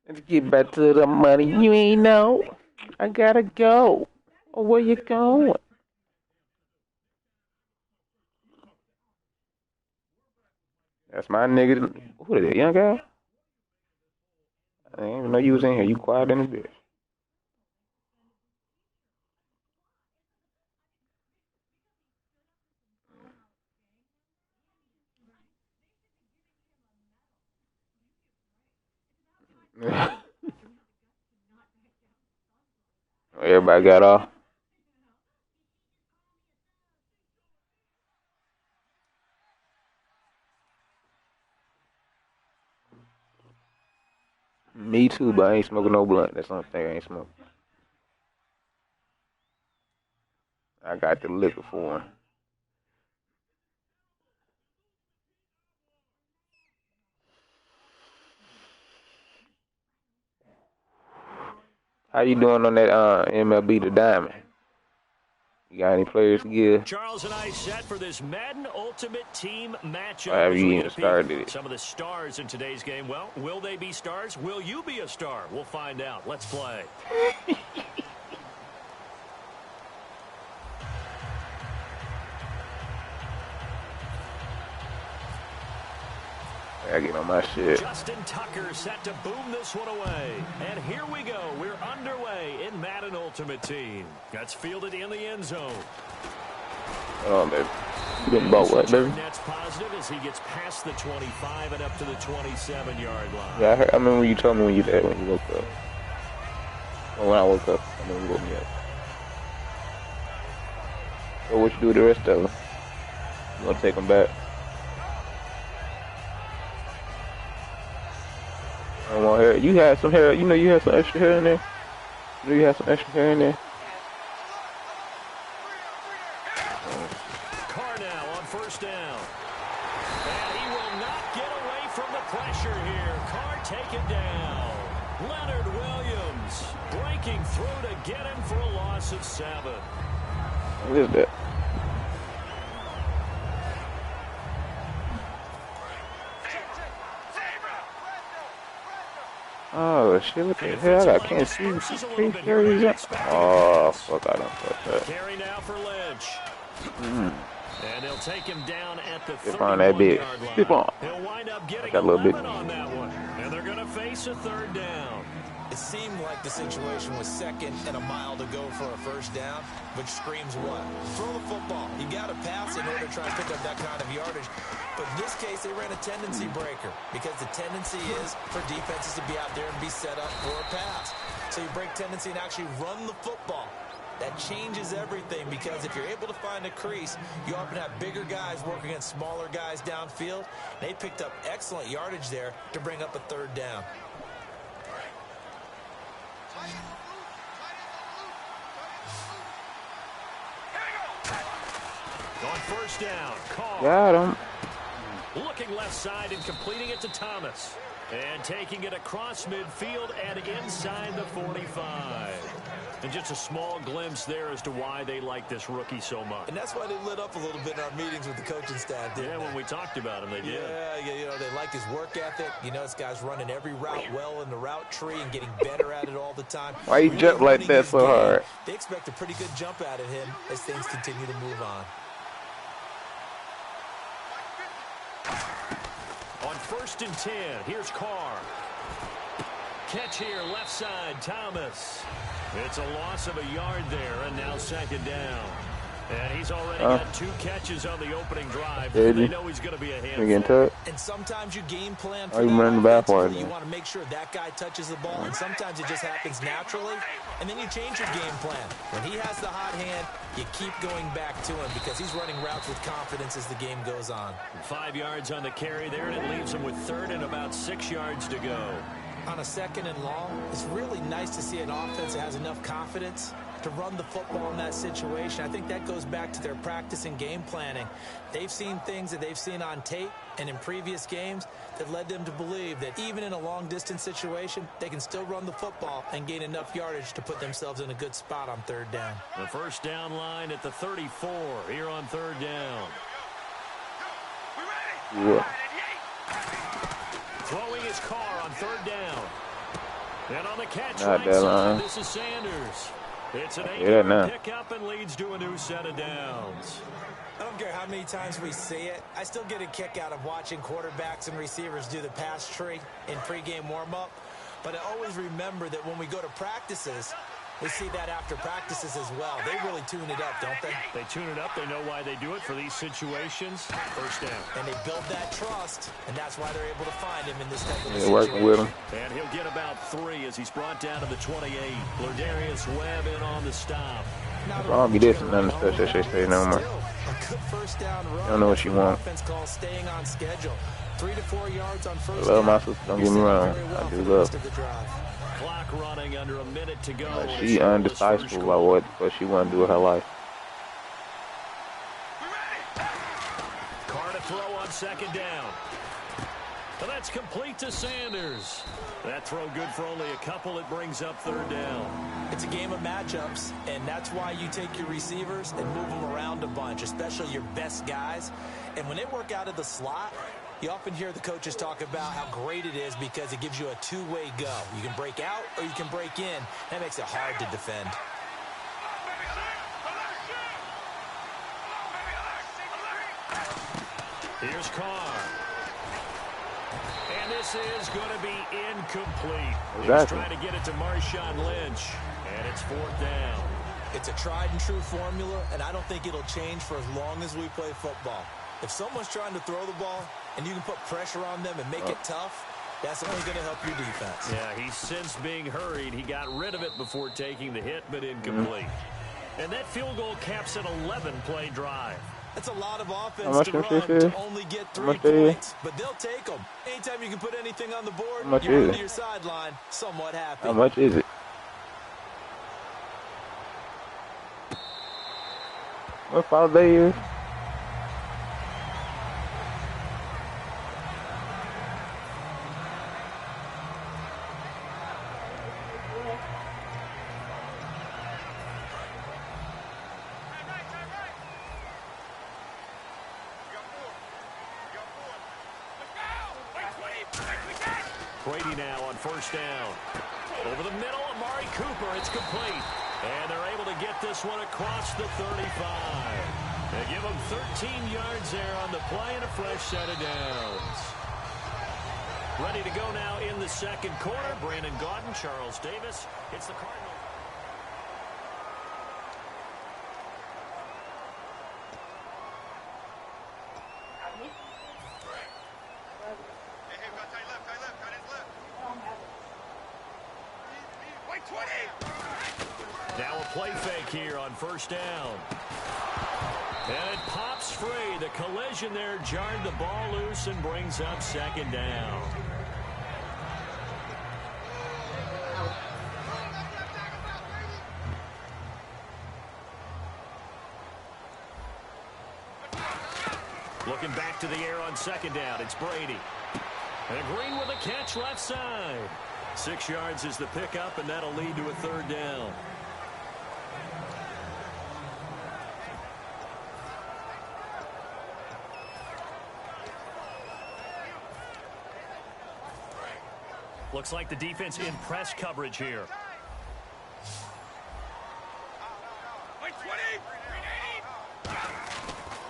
Let's get back to the money. You ain't know. I gotta go. Where you going? That's my nigga. Who is that, young guy? I didn't even know you was in here. You quiet in the bitch. Everybody got off. Me too, but I ain't smoking no blunt. That's the only thing I ain't smoking. I got the liquor for him. How you doing on that MLB The Diamond? You got any players to give? Charles and I set for this Madden Ultimate Team matchup. Have you even started it? Some of the stars in today's game. Well, will they be stars? Will you be a star? We'll find out. Let's play. I get on my shit. Justin Tucker set to boom this one away. And here we go. We're underway in Madden Ultimate Team. That's fielded in the end zone. Oh, baby. You didn't ball what, baby? That's positive as he gets past the 25 and up to the 27-yard line. Yeah, I remember you told me when you woke up. Well, when I woke up, I mean, you woke me up. So what you do with the rest of them? You gonna take them back? I want hair. You had some hair. You know you had some extra hair in there. You know you had some extra hair in there. Carr now on first down. And he will not get away from the pressure here. Carr taken down. Leonard Williams breaking through to get him for a loss of 7. What is that? Oh shit, what the hell? I can't see. Oh, fuck, I don't fuck that. Carry now for Lynch. And they'll take him down at the 31-yard line. Skip on. He'll wind up getting a little bit on that one. And they're going to face a third down. It seemed like the situation was second and a mile to go for a first down, which screams what? Throw the football. You got to pass in order to try to pick up that kind of yardage. But in this case, they ran a tendency breaker because the tendency is for defenses to be out there and be set up for a pass. So you break tendency and actually run the football. That changes everything because if you're able to find a crease, you often have bigger guys working against smaller guys downfield. They picked up excellent yardage there to bring up a third down. On first down, Carr. Got him. Looking left side and completing it to Thomas. And taking it across midfield and inside the 45. And just a small glimpse there as to why they like this rookie so much. And that's why they lit up a little bit in our meetings with the coaching staff, didn't they? When we talked about him, they did. Yeah, you know, they like his work ethic. You know, this guy's running every route well in the route tree and getting better at it all the time. Why you jump like that so hard? They expect a pretty good jump out of him as things continue to move on. On 1st and 10, here's Carr. Catch here, left side, Thomas. It's a loss of a yard there, and now 2nd down. And he's already got 2 catches on the opening drive. They know he's going to be a handful. And sometimes you game plan for you running the back part, you want to make sure that guy touches the ball, and sometimes it just happens naturally, and then you change your game plan. When he has the hot hand, you keep going back to him because he's running routes with confidence as the game goes on. 5 yards on the carry there, and it leaves him with 3rd and about 6 yards to go. On a 2nd and long, it's really nice to see an offense that has enough confidence to run the football in that situation. I think that goes back to their practice and game planning. They've seen things that they've seen on tape and in previous games that led them to believe that even in a long-distance situation, they can still run the football and gain enough yardage to put themselves in a good spot on 3rd down. The first down line at the 34 here on 3rd down. Yeah. Throwing his Carr on 3rd down. And on the catch Not right side, this is Sanders. It's an 8-yard pickup and leads to a new set of downs. I don't care how many times we see it. I still get a kick out of watching quarterbacks and receivers do the pass tree in pregame warm-up. But I always remember that when we go to practices, we see that after practices as well. They really tune it up, don't they? They tune it up. They know why they do it for these situations. First down. And they build that trust, and that's why they're able to find him in this type of situation. Working with him. And he'll get about 3 as he's brought down to the 28. Lardarius Webb in on the stop. I'll be this and none of the stuff that they say no more. A good first down run. I don't know what you want. Offense calls staying on schedule. 3 to 4 yards on first I love my down. sister. Don't get me wrong. I do love. Clock running under a minute to go. But she undecisive about what she want to do with her life. Carr to throw on 2nd down. And that's complete to Sanders. That throw good for only a couple. It brings up 3rd down. It's a game of matchups, and that's why you take your receivers and move them around a bunch, especially your best guys. And when they work out of the slot, you often hear the coaches talk about how great it is because it gives you a two-way go. You can break out or you can break in. That makes it hard to defend. Here's Carr. And this is going to be incomplete. He's trying to get it to Marshawn Lynch. And it's 4th down. It's a tried-and-true formula, and I don't think it'll change for as long as we play football. If someone's trying to throw the ball and you can put pressure on them and make it tough, that's only going to help your defense. Yeah, he's since being hurried. He got rid of it before taking the hit, but incomplete. And that field goal caps an 11-play drive. That's a lot of offense to run to only get 3 points, but they'll take them. Anytime you can put anything on the board, you run to your sideline somewhat happy. How much is it? What Father's Day is? Brady now on 1st down. Over the middle, Amari Cooper. It's complete. And they're able to get this one across the 35. They give him 13 yards there on the play and a fresh set of downs. Ready to go now in the 2nd quarter. Brandon Gaudin, Charles Davis. It's the Cardinals. Now a play fake here on first down. And it pops free. The collision there jarred the ball loose and brings up second down. Looking back to the air on second down, it's Brady. And Green with a catch left side. 6 yards is the pickup, and that'll lead to a third down. Looks like the defense in press coverage here.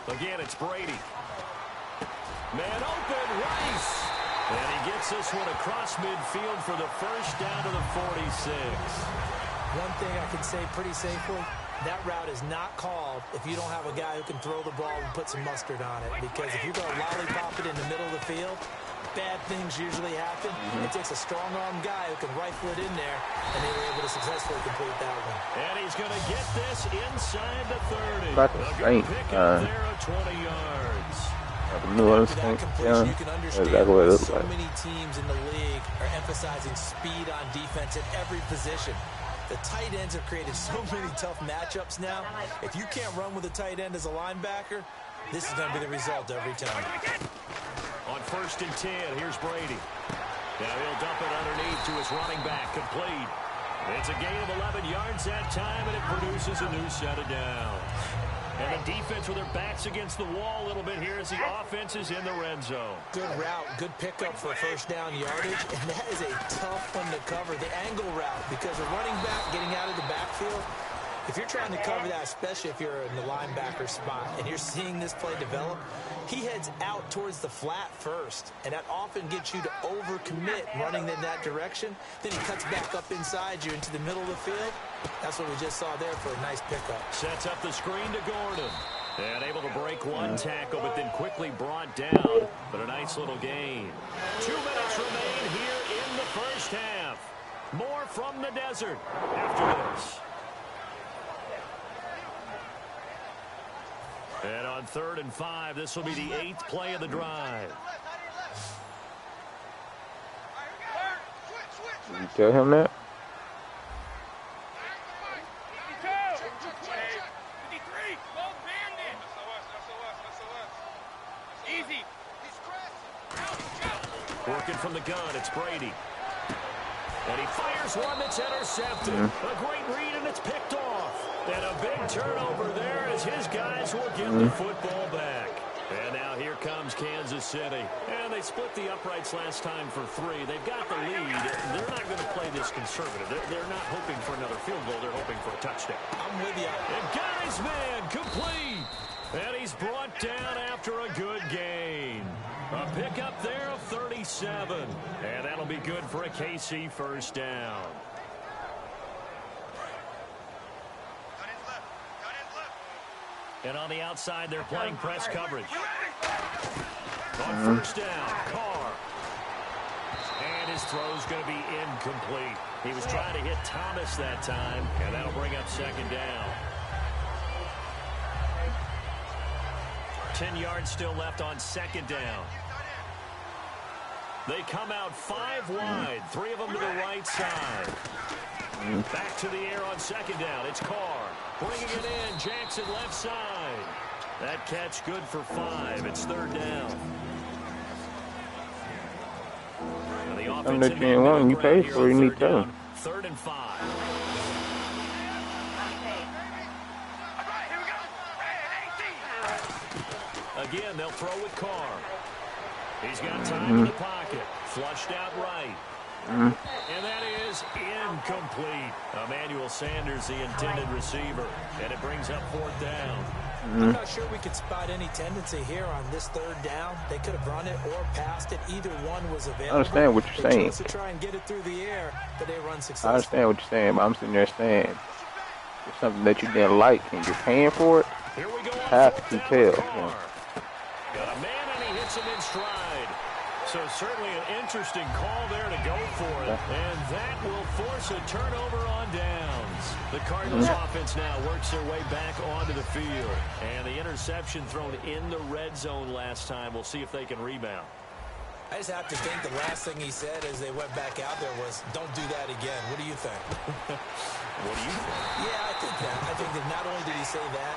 Again, it's Brady. Man open, Rice. And he gets this one across midfield for the first down to the 46. One thing I can say pretty safely, that route is not called if you don't have a guy who can throw the ball and put some mustard on it. Because if you're going to lollipop it in the middle of the field, bad things usually happen. It takes a strong-arm guy who can rifle it in there, and they were able to successfully complete that one. And he's going to get this inside the 30. About the Saints, there of 20 yards. New Orleans Saints, yeah, You can understand exactly what it looks so like. many teams in the league are emphasizing speed on defense at every position. The tight ends have created so many tough matchups now. If you can't run with a tight end as a linebacker, this is going to be the result every time. On first and 10, here's Brady. Now he'll dump it underneath to his running back, complete. It's a gain of 11 yards that time, and it produces a new set of downs. And the defense with their backs against the wall a little bit here as the offense is in the red zone. Good route, good pickup for first down yardage, and that is a tough one to cover, the angle route, because a running back getting out of the backfield, if you're trying to cover that, especially if you're in the linebacker spot and you're seeing this play develop, he heads out towards the flat first, and that often gets you to overcommit running in that direction. Then he cuts back up inside you into the middle of the field. That's what we just saw there for a nice pickup. Sets up the screen to Gordon. And able to break one tackle, but then quickly brought down. But a nice little gain. 2 minutes remain here in the first half. More from the desert after this. And on 3rd and 5, this will be the 8th play of the drive. Did you tell him that? Working from the gun, it's Brady. And he fires one that's intercepted. A great read, and it's picked off. And a big turnover there as his guys will get the football back. And now here comes Kansas City. And they split the uprights last time for 3. They've got the lead. They're not going to play this conservative. They're not hoping for another field goal. They're hoping for a touchdown. I'm with you. And got his man complete. And he's brought down after a good gain. A pickup there of 37. And that'll be good for a KC first down. And on the outside, they're playing press coverage. On first down, Carr. And his throw's going to be incomplete. He was trying to hit Thomas that time, and that'll bring up second down. 10 yards still left on second down. They come out 5 wide, 3 of them to the right side. Back to the air on second down. It's Carr. Bringing it in. Jackson left side. That catch good for 5. It's 3rd down. And the offense that you ain't want, you pay for it, you need to. 3rd and 5. Again, they'll throw with Carr. He's got time in the pocket. Flushed out right. And that is incomplete. Emmanuel Sanders, the intended receiver. And it brings up 4th down. I'm not sure we could spot any tendency here on this 3rd down. They could have run it or passed it. Either one was available. I understand what you're saying. They chose to try and get it through the air, but they run successfully. I understand what you're saying, but I'm sitting there saying it's something that you didn't like and you're paying for it. Here we go. Have to tell. Got a man, and he hits him in stride. So certainly an interesting call there to go for it. And that will force a turnover on downs. The Cardinals offense now works their way back onto the field. And the interception thrown in the red zone last time. We'll see if they can rebound. I just have to think the last thing he said as they went back out there was, don't do that again. What do you think? What do you think? Yeah, I think that. I think that not only did he say that,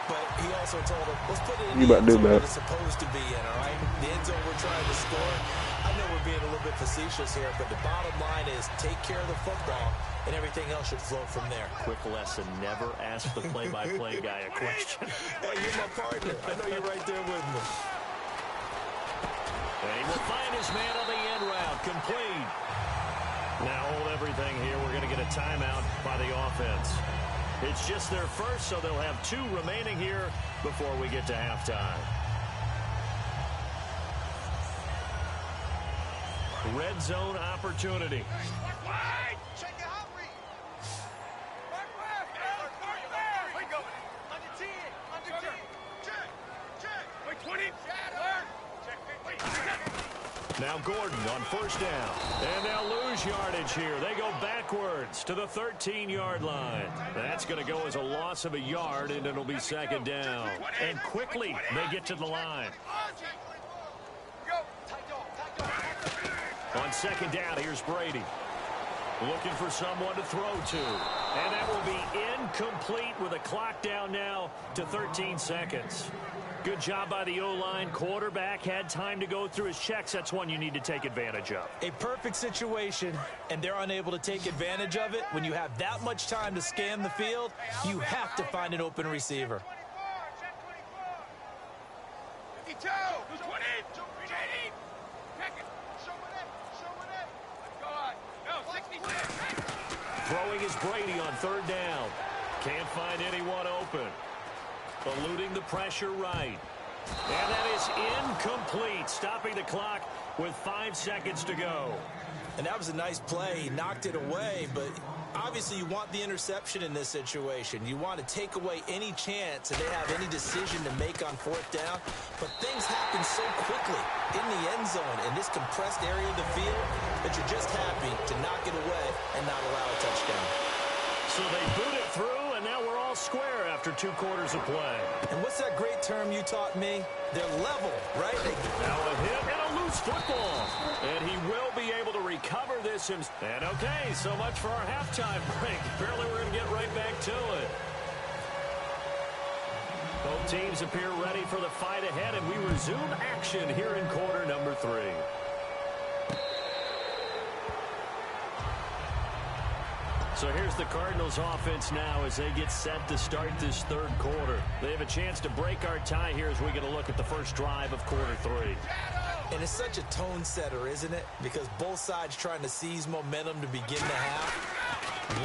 but he also told him, let's put it in You the about end to do zone that. it's supposed to be in, all right? The end zone we're trying to score. I know we're being a little bit facetious here, but the bottom line is take care of the football, and everything else should flow from there. Quick lesson, never ask the play-by-play guy a question. Hey, you're my partner. I know you're right there with me. And he will find his man on the end route, complete. Now hold everything here. We're going to get a timeout by the offense. It's just their first, so they'll have 2 remaining here before we get to halftime. Red zone opportunity. Now Gordon on first down. And they'll lose yardage here. They go backwards to the 13-yard line. That's going to go as a loss of a yard, and it'll be second down. And quickly they get to the line. On second down, here's Brady. Looking for someone to throw to. And that will be incomplete with a clock down now to 13 seconds. Good job by the O-line. Quarterback had time to go through his checks. That's one you need to take advantage of. A perfect situation, and they're unable to take advantage of it. When you have that much time to scan the field, you have to find an open receiver. 52, 20, JD, no, 66. Throwing is Brady on third down. Can't find anyone open. Eluding the pressure right. And that is incomplete. Stopping the clock with 5 seconds to go. And that was a nice play. He knocked it away, but obviously you want the interception in this situation. You want to take away any chance that they have any decision to make on fourth down. But things happen so quickly in the end zone in this compressed area of the field that you're just happy to knock it away and not allow a touchdown. So they boot it through, and now we're all square after 2 quarters of play. And what's that great term you taught me? They're level, right? Now a hit and a loose football. And he will be able to recover this himself. And okay, so much for our halftime break. Apparently we're going to get right back to it. Both teams appear ready for the fight ahead, and we resume action here in quarter number 3. So here's the Cardinals offense now as they get set to start this third quarter. They have a chance to break our tie here as we get a look at the first drive of quarter 3. And it's such a tone setter, isn't it? Because both sides trying to seize momentum to begin the half.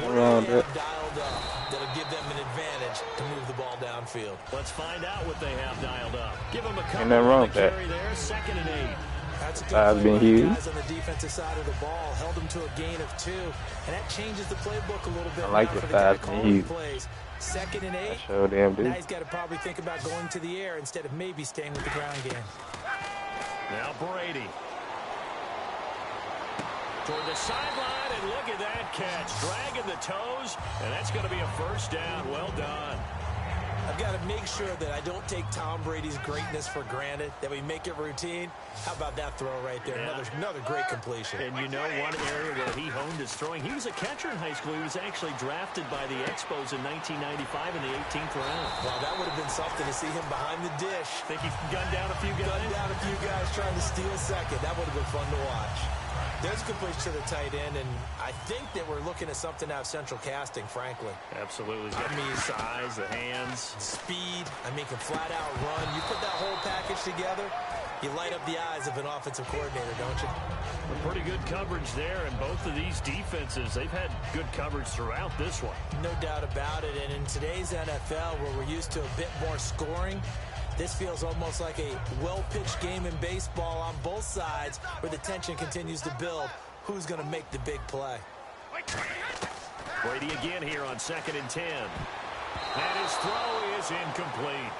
What do they have dialed up that'll give them an advantage to move the ball downfield? Let's find out what they have dialed up. Give them a couple Ain't nothing wrong with that. carry there. 2nd and 8. That's a good Size play being by the huge. guys on the defensive side of the ball. Held them to a gain of 2. And that changes the playbook a little bit. I like now the for the guy size being calling huge. plays. 2nd and 8. I sure damn do. Now he's got to probably think about going to the air instead of maybe staying with the ground game. Now Brady. Toward the sideline, and look at that catch. Dragging the toes, and that's going to be a first down. Well done. I've got to make sure that I don't take Tom Brady's greatness for granted, that we make it routine. How about that throw right there? Yeah. Another great completion. And you know one area where he honed his throwing, he was a catcher in high school. He was actually drafted by the Expos in 1995 in the 18th round. Well, that would have been something to see him behind the dish. Think he gunned down a few guys? Gunned down a few guys trying to steal second. That would have been fun to watch. There's a good place to the tight end, and I think that we're looking at something out of central casting, frankly. Absolutely. He's got the size, the hands. Speed. I mean, can flat out run. You put that whole package together, you light up the eyes of an offensive coordinator, don't you? Pretty good coverage there, and both of these defenses, they've had good coverage throughout this one. No doubt about it, and in today's NFL, where we're used to a bit more scoring, this feels almost like a well-pitched game in baseball on both sides where the tension continues to build. Who's going to make the big play? Brady again here on 2nd and 10. And his throw is incomplete.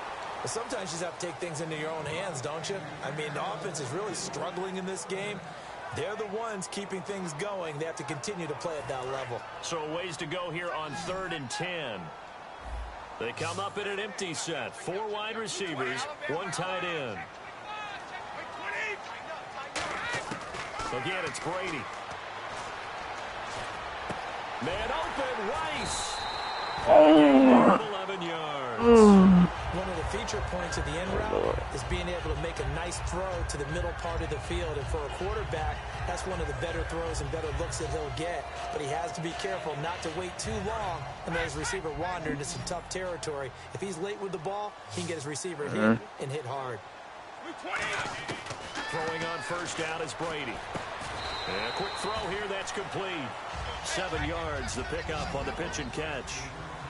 But sometimes you just have to take things into your own hands, don't you? I mean, the offense is really struggling in this game. They're the ones keeping things going. They have to continue to play at that level. So ways to go here on 3rd and 10. They come up in an empty set. 4 wide receivers, 1 tight end. Again, it's Brady. Man open, Rice. 11 yards. One of the feature points of the end route is being able to make a nice throw to the middle part of the field. And for a quarterback, that's one of the better throws and better looks that he'll get. But he has to be careful not to wait too long and let his receiver wander into some tough territory. If he's late with the ball, he can get his receiver hit and hit hard. Throwing on 1st down is Brady. And a quick throw here, that's complete. 7 yards, the pickup on the pitch and catch.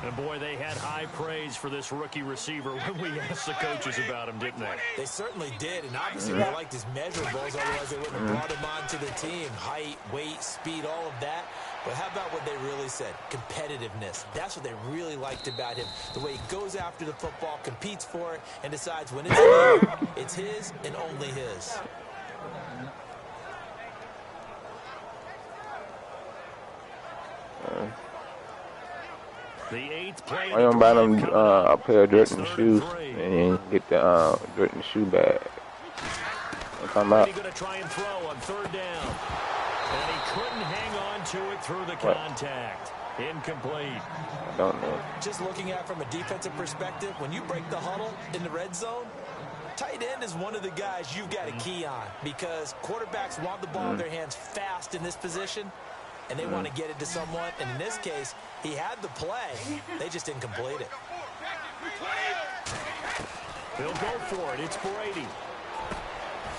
And boy, they had high praise for this rookie receiver when we asked the coaches about him, didn't they? They certainly did, and obviously they liked his measurables, otherwise they wouldn't have brought him onto the team. Height, weight, speed, all of that. But how about what they really said? Competitiveness. That's what they really liked about him. The way he goes after the football, competes for it, and decides when it's his and only his. The 8th play. Why don't buy them a pair of Jordan shoes and then get the Jordan shoe bag? Come out. He's going to try and throw on 3rd down. And he couldn't hang on to it through the contact. Incomplete. I don't know. Just looking at it from a defensive perspective, when you break the huddle in the red zone, tight end is one of the guys you've got to key on because quarterbacks want the ball in their hands fast in this position, and they want to get it to someone. And in this case, he had the play. They just didn't complete it. They'll go for it. It's Brady.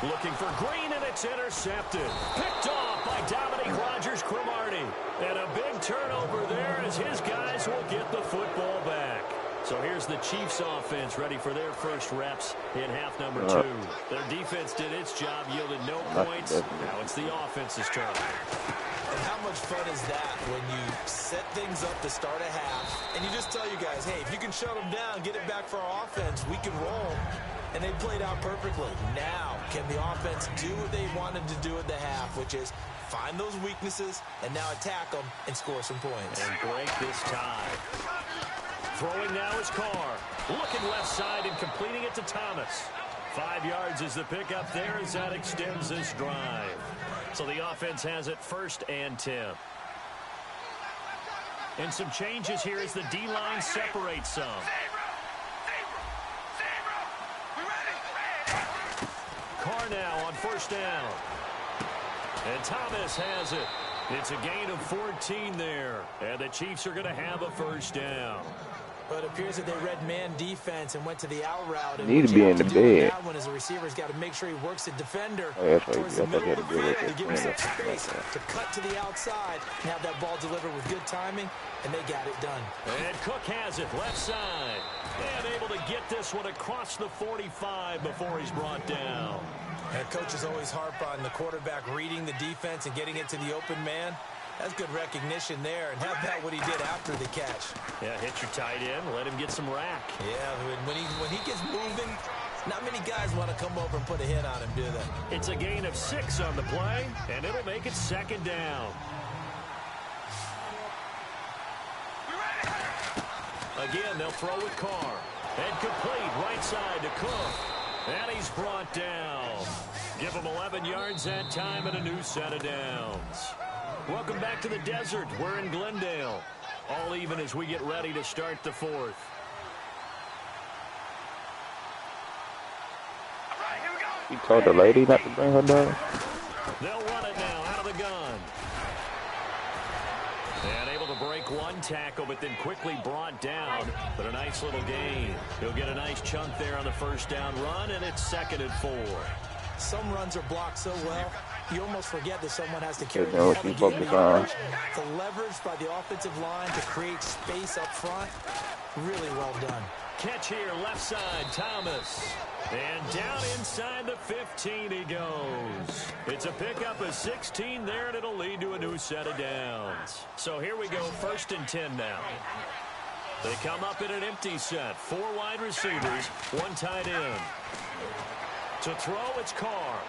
Looking for Green, and it's intercepted. Picked off by Dominique Rodgers-Cromartie. And a big turnover there as his guys will get the football back. So here's the Chiefs offense ready for their first reps in half number 2. Their defense did its job, yielded no points. Now it's the offense's turn. And how much fun is that when you set things up to start a half and you just tell you guys, hey, if you can shut them down, get it back for our offense, we can roll. And they played out perfectly. Now, can the offense do what they wanted to do at the half, which is find those weaknesses and now attack them and score some points. And break this tie. Throwing now is Carr. Looking left side and completing it to Thomas. 5 yards is the pickup there as that extends this drive. So the offense has it 1st and 10. And some changes here as the D-line separates some. Carr now on 1st down. And Thomas has it. It's a gain of 14 there. And the Chiefs are going to have a 1st down. But it appears that they read man defense and went to the out route. And Need to be in the bed. When as a receiver's got to make sure he works the defender That's towards the what middle you of the had to do field with to give him some it. space to cut to the outside and have that ball delivered with good timing, and they got it done. And Cook has it left side. And able to get this one across the 45 before he's brought down. And coaches always harp on the quarterback reading the defense and getting it to the open man. That's good recognition there. And how about what he did after the catch? Yeah, hit your tight end, let him get some rack. Yeah, when he gets moving, not many guys want to come over and put a hit on him, do they? It's a gain of 6 on the play, and it'll make it 2nd down. Again, they'll throw with Carr. And complete right side to Cook. And he's brought down. Give him 11 yards that time and a new set of downs. Welcome back to the desert. We're in Glendale. All even as we get ready to start the 4th. You told the lady not to bring her down? They'll run it now out of the gun. And able to break one tackle, but then quickly brought down. But a nice little gain. He'll get a nice chunk there on the 1st down run, and it's 2nd and 4. Some runs are blocked so well, you almost forget that someone has to carry They know what you focus on. the leverage by the offensive line to create space up front. Really well done. Catch here, left side, Thomas. And down inside the 15 he goes. It's a pickup of 16 there, and it'll lead to a new set of downs. So here we go, 1st and 10 now. They come up in an empty set. 4 wide receivers, 1 tight end. To throw, it's Carr.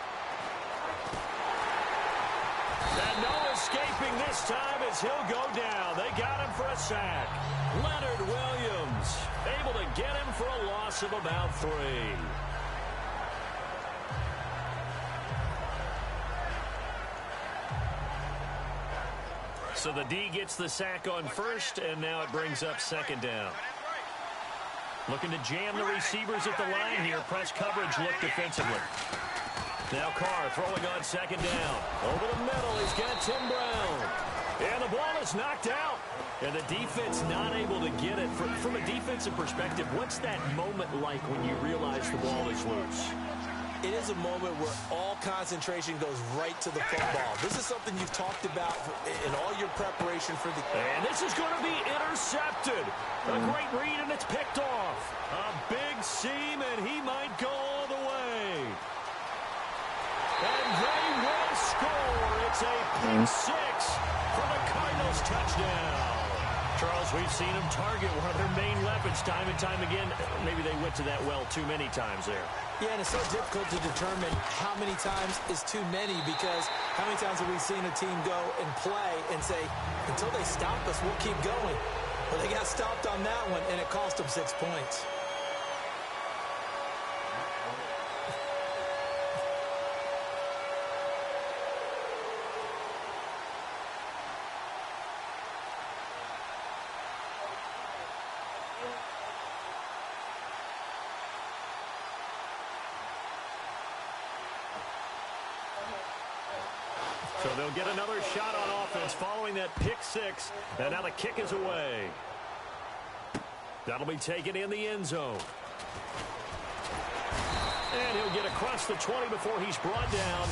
And no escaping this time as he'll go down. They got him for a sack. Leonard Williams able to get him for a loss of about 3. So the D gets the sack on first, and now it brings up 2nd down. Looking to jam the receivers at the line here. Press coverage look defensively. Now Carr throwing on 2nd down. Over the middle, he's got Tim Brown. And the ball is knocked out. And the defense not able to get it. From a defensive perspective, what's that moment like when you realize the ball is loose? It is a moment where all concentration goes right to the football. This is something you've talked about in all your preparation for the... And this is going to be intercepted. A great read, and it's picked off. A big seam, and he might go all the way. And they will score. It's a pick 6 for the Cardinals touchdown. Charles, we've seen them target one of their main weapons time and time again. Maybe they went to that well too many times there. Yeah, and it's so difficult to determine how many times is too many, because how many times have we seen a team go and play and say, until they stop us, we'll keep going. Well, they got stopped on that one, and it cost them 6 points. So they'll get another shot on offense following that pick 6. And now the kick is away. That'll be taken in the end zone. And he'll get across the 20 before he's brought down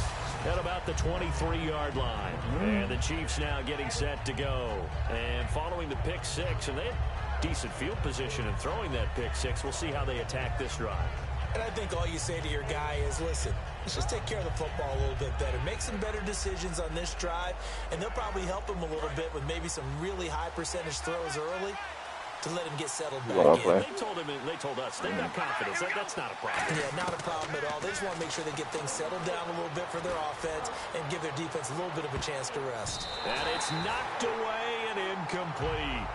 at about the 23-yard line. And the Chiefs now getting set to go. And following the pick 6, and they had decent field position in throwing that pick 6. We'll see how they attack this drive. And I think all you say to your guy is, listen, let's just take care of the football a little bit better. Make some better decisions on this drive, and they'll probably help him a little bit with maybe some really high percentage throws early to let him get settled back in. They told him, they told us, they've got confidence. That's not a problem. Yeah, not a problem at all. They just want to make sure they get things settled down a little bit for their offense and give their defense a little bit of a chance to rest. And it's knocked away and incomplete.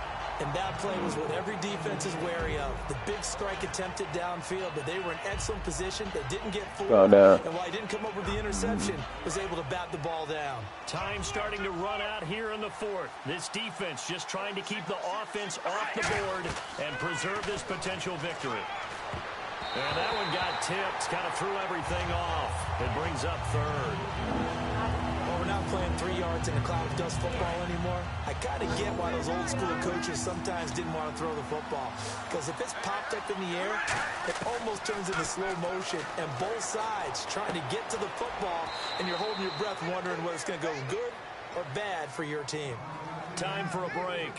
And that play was what every defense is wary of. The big strike attempted downfield, but they were in excellent position. They didn't get fooled. And while he didn't come up with the interception, was able to bat the ball down. Time starting to run out here in the 4th. This defense just trying to keep the offense off the board and preserve this potential victory. And that one got tipped, kind of threw everything off. It brings up 3rd. We're not playing 3 yards in a cloud of dust football anymore. I kind of get why those old school coaches sometimes didn't want to throw the football, because if it's popped up in the air, it almost turns into slow motion, and both sides trying to get to the football, and you're holding your breath wondering whether it's going to go good or bad for your team. Time for a break.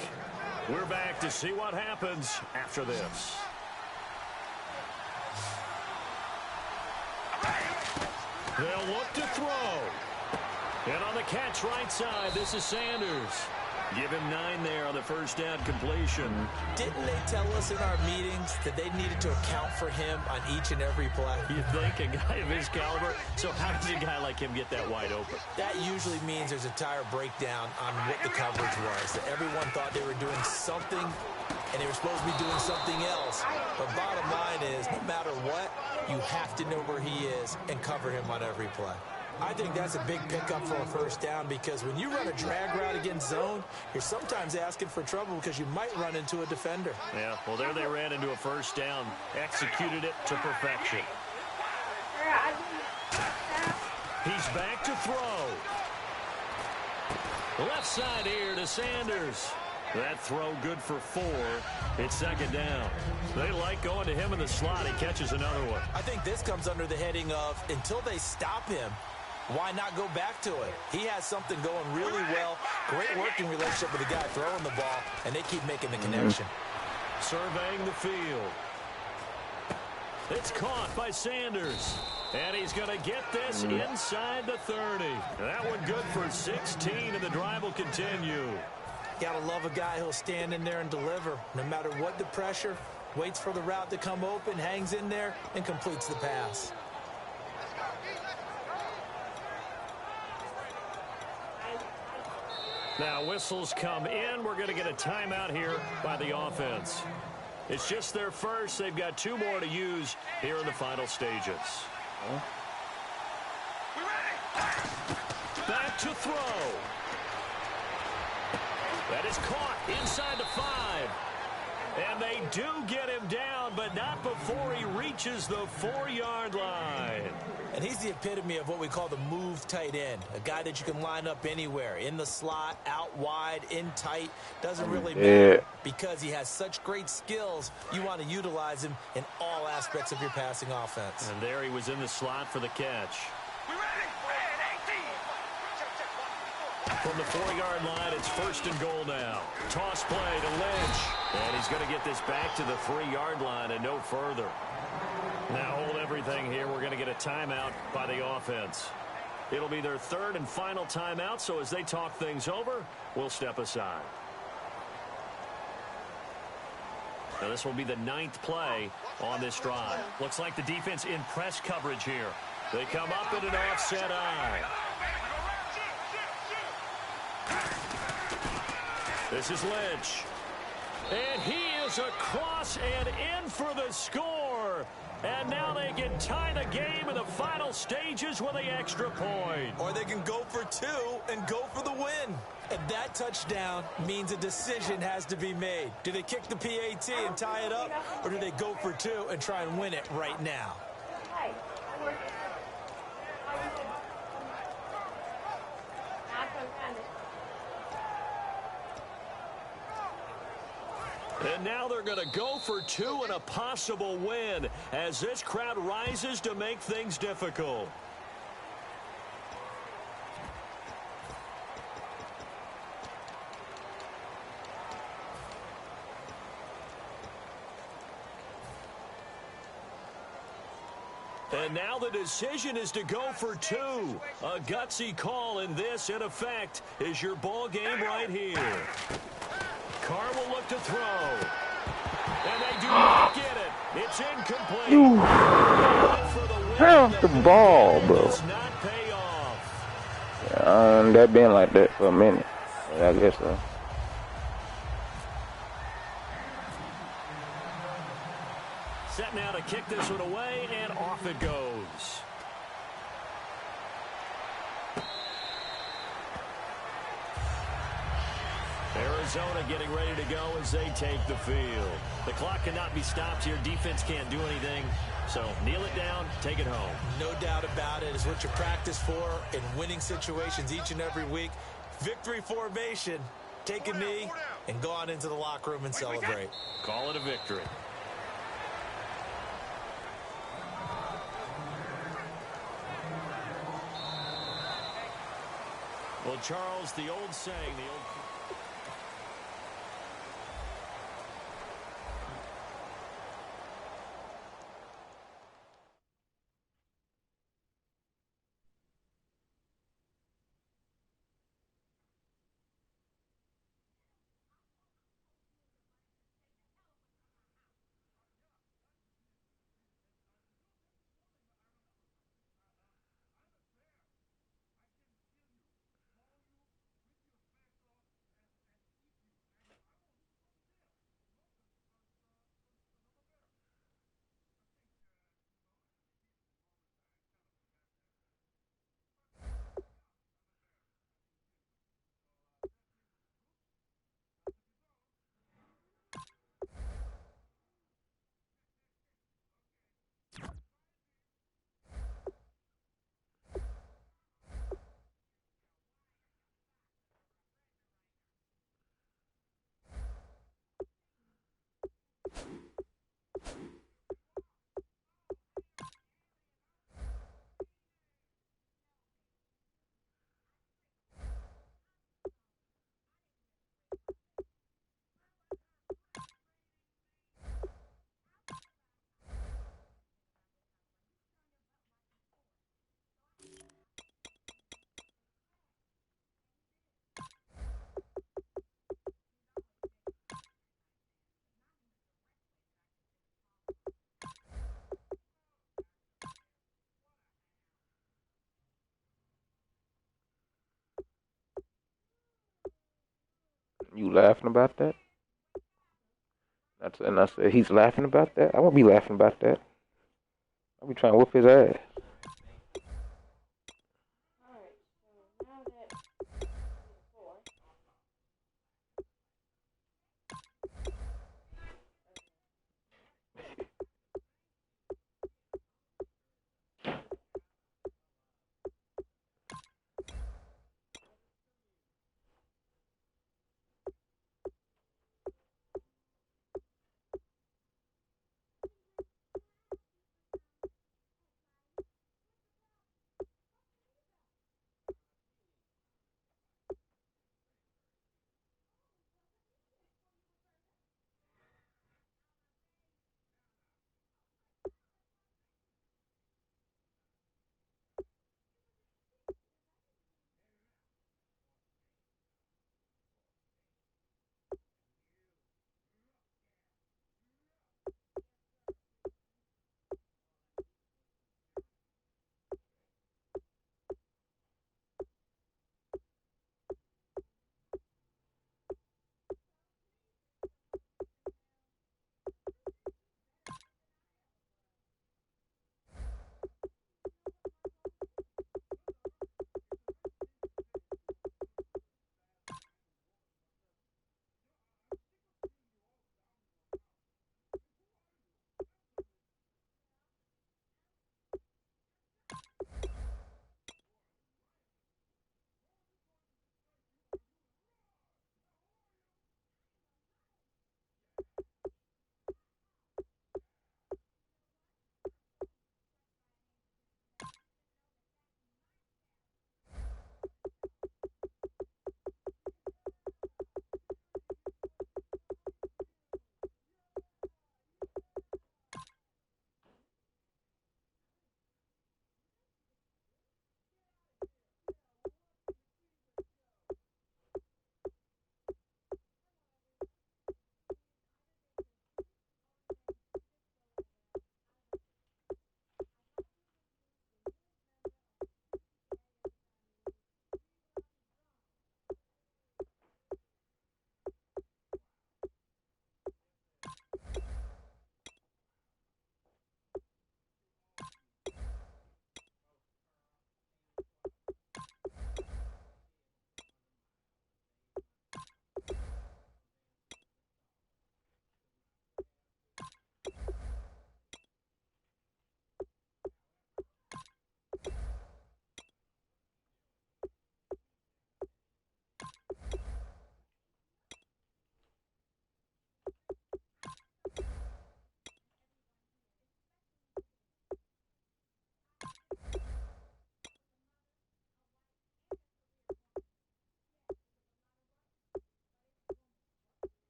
We're back to see what happens after this. They'll look to throw. And on the catch right side, this is Sanders. Give him 9 there on the first down completion. Didn't they tell us in our meetings that they needed to account for him on each and every play? You think a guy of his caliber? So how does a guy like him get that wide open? That usually means there's a tire breakdown on what the coverage was. That everyone thought they were doing something, and they were supposed to be doing something else. But bottom line is, no matter what, you have to know where he is and cover him on every play. I think that's a big pickup for a first down, because when you run a drag route against zone, you're sometimes asking for trouble because you might run into a defender. Yeah, well, there they ran into a first down, executed it to perfection. He's back to throw. Left side here to Sanders. That throw good for 4. It's 2nd down. They like going to him in the slot. He catches another one. I think this comes under the heading of, until they stop him, why not go back to it? He has something going really well. Great working relationship with the guy throwing the ball, and they keep making the connection. Surveying the field. It's caught by Sanders. And he's going to get this inside the 30. That one good for 16, and the drive will continue. Gotta love a guy who'll stand in there and deliver. No matter what the pressure, waits for the route to come open, hangs in there, and completes the pass. Now whistles come in. We're going to get a timeout here by the offense. It's just their first. They've got 2 more to use here in the final stages. Back to throw. That is caught inside the 5. And they do get him down, but not before he reaches the 4-yard line. And he's the epitome of what we call the move tight end. A guy that you can line up anywhere. In the slot, out wide, in tight. Doesn't really matter because he has such great skills. You want to utilize him in all aspects of your passing offense. And there he was in the slot for the catch. From the 4-yard line, it's 1st and goal now. Toss play to Lynch. And he's going to get this back to the 3-yard line and no further. Now hold everything here. We're going to get a timeout by the offense. It'll be their 3rd and final timeout, so as they talk things over, we'll step aside. Now this will be the 9th play on this drive. Looks like the defense in press coverage here. They come up in an offset eye. This is Lynch. And he is across and in for the score. And now they can tie the game in the final stages with the extra point. Or they can go for 2 and go for the win. And that touchdown means a decision has to be made. Do they kick the PAT and tie it up? Or do they go for 2 and try and win it right now? And now they're going to go for 2 and a possible win as this crowd rises to make things difficult. And now the decision is to go for 2. A gutsy call, and this, in effect, is your ball game right here. Carr will look to throw. And they do not get it. It's incomplete. How's the ball, bro? Does not pay off. That been like that for a minute. I guess so. Set now to kick this one away, and off it goes. Arizona getting ready to go as they take the field. The clock cannot be stopped here. Defense can't do anything. So kneel it down, take it home. No doubt about it. It's what you practice for in winning situations each and every week. Victory formation. Take a knee and go on into the locker room and celebrate. Call it a victory. Well, Charles, the old saying, the old... laughing about that? And I said, he's laughing about that? I won't be laughing about that. I'll be trying to whoop his ass.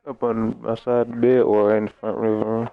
Up on outside the bed or in the front living room.